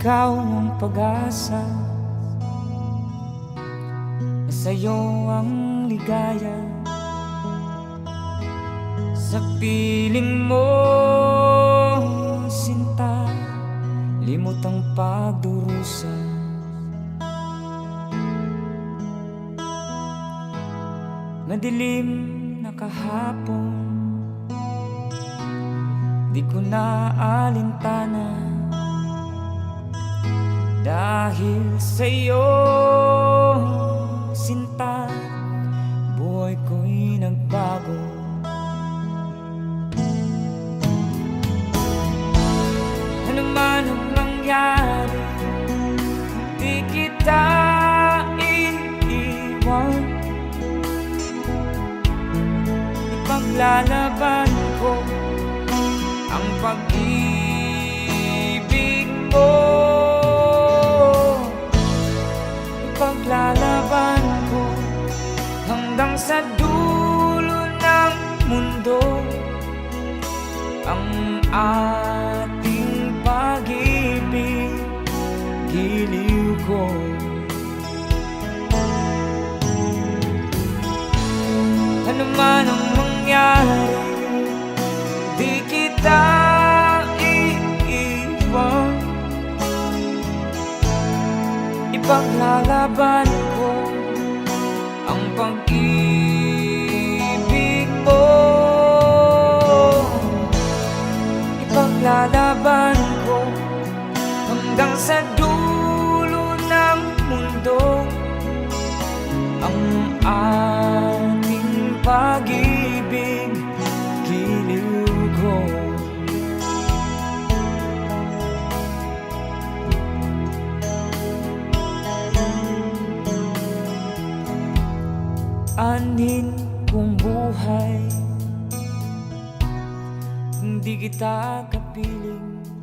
ikaw ang pag-asa, sa'yo ang ligaya. Sa piling mo, sinta, limot ang pagdurusa. Madilim na kahapon, di ko na alintana, dahil sa'yo, sinta, buhay ko'y nagbago. Ano man ang mangyari, di kita iiwan. Ipaglalaban ko ang pag-ibig mo. Ipaglalaban ko hanggang sa dulo ng mundo ang ating pag-ibig, giliw ko. Ano man ang mangyari, di kita iiwan. Ipaglalaban ko ang pag-ibig mo. Ipaglalaban ko hanggang sa dulo ng mundo ang ating pag-ibig, giliw ko. Anin kong buhay, hindi kita kapiling.